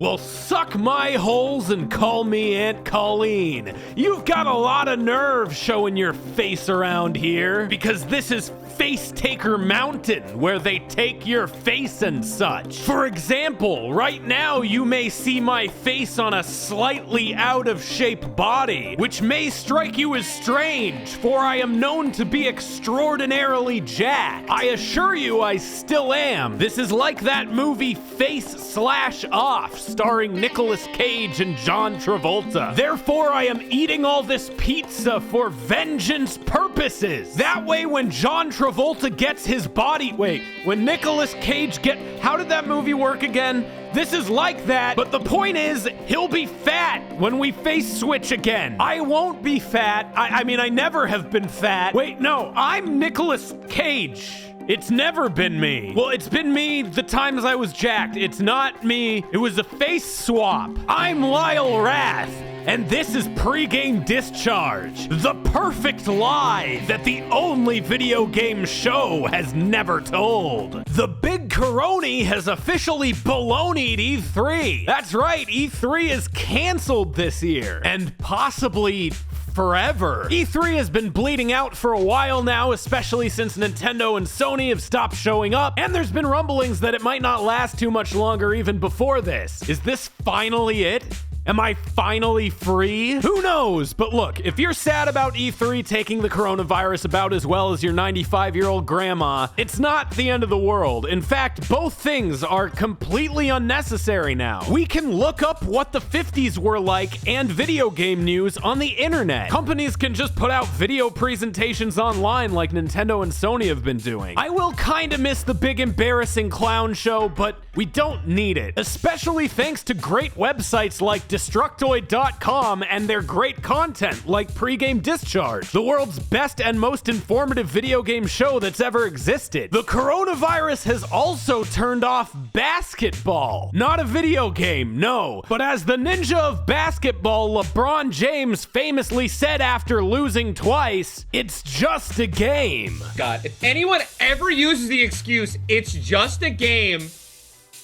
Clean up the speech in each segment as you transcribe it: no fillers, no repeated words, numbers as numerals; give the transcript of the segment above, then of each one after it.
Well, suck my holes and call me Aunt Colleen. You've got a lot of nerve showing your face around here, because this is Face Taker Mountain, where they take your face and such. For example, right now you may see my face on a slightly out of shape body, which may strike you as strange, for I am known to be extraordinarily jacked. I assure you I still am. This is like that movie Face / Off, starring Nicolas Cage and John Travolta. Therefore, I am eating all this pizza for vengeance purposes. That way, when John Travolta gets his body... Wait, when Nicolas Cage how did that movie work again? This is like that, but the point is, he'll be fat when we face switch again. I won't be fat. I mean, I never have been fat. Wait, no, I'm Nicolas Cage. It's never been me. Well, it's been me the times I was jacked. It's not me. It was a face swap. I'm Lyle Rath, and this is Pregame Discharge, the perfect lie that the only video game show has never told. The big Coroni has officially baloneyed E3. That's right, E3 is canceled this year, and possibly forever. E3 has been bleeding out for a while now, especially since Nintendo and Sony have stopped showing up, and there's been rumblings that it might not last too much longer even before this. Is this finally it? Am I finally free? Who knows? But look, if you're sad about E3 taking the coronavirus about as well as your 95-year-old grandma, it's not the end of the world. In fact, both things are completely unnecessary now. We can look up what the 50s were like and video game news on the internet. Companies can just put out video presentations online like Nintendo and Sony have been doing. I will kinda miss the big embarrassing clown show, but we don't need it. Especially thanks to great websites like Destructoid.com and their great content like Pregame Discharge, the world's best and most informative video game show that's ever existed. The coronavirus has also turned off basketball. Not a video game, no. But as the ninja of basketball, LeBron James famously said after losing twice, it's just a game. God, if anyone ever uses the excuse, it's just a game,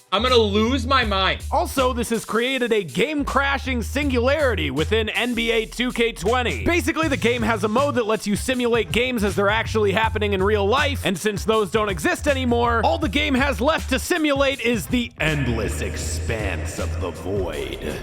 I'm gonna lose my mind. Also, this has created a game-crashing singularity within NBA 2K20. Basically, the game has a mode that lets you simulate games as they're actually happening in real life, and since those don't exist anymore, all the game has left to simulate is the endless expanse of the void.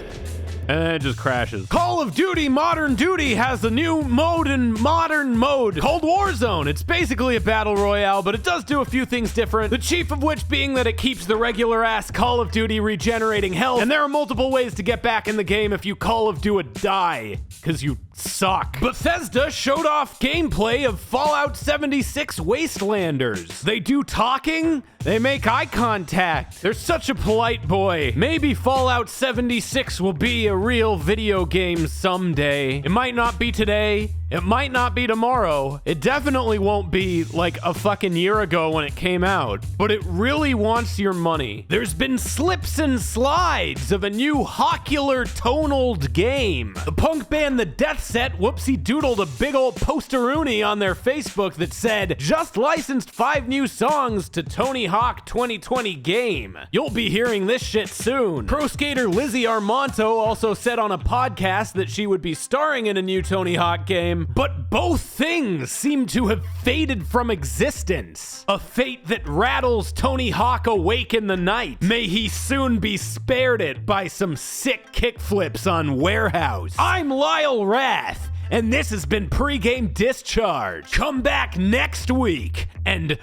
And then it just crashes. Call of Duty Modern Duty has a new mode in modern mode called Warzone. It's basically a battle royale, but it does do a few things different. The chief of which being that it keeps the regular ass Call of Duty regenerating health. And there are multiple ways to get back in the game if you Call of Duty die, because you suck. Bethesda showed off gameplay of Fallout 76 Wastelanders. They do talking, they make eye contact. They're such a polite boy. Maybe Fallout 76 will be a real video game someday. It might not be today. It might not be tomorrow. It definitely won't be like a fucking year ago when it came out, but it really wants your money. There's been slips and slides of a new hocular tonaled game. The punk band The Death Set whoopsie doodled a big old posteroonie on their Facebook that said, just licensed 5 new songs to Tony Hawk 2020 game. You'll be hearing this shit soon. Pro skater Lizzie Armanto also said on a podcast that she would be starring in a new Tony Hawk game, but both things seem to have faded from existence. A fate that rattles Tony Hawk awake in the night. May he soon be spared it by some sick kickflips on Warehouse. I'm Lyle Rath, and this has been Pregame Discharge. Come back next week and...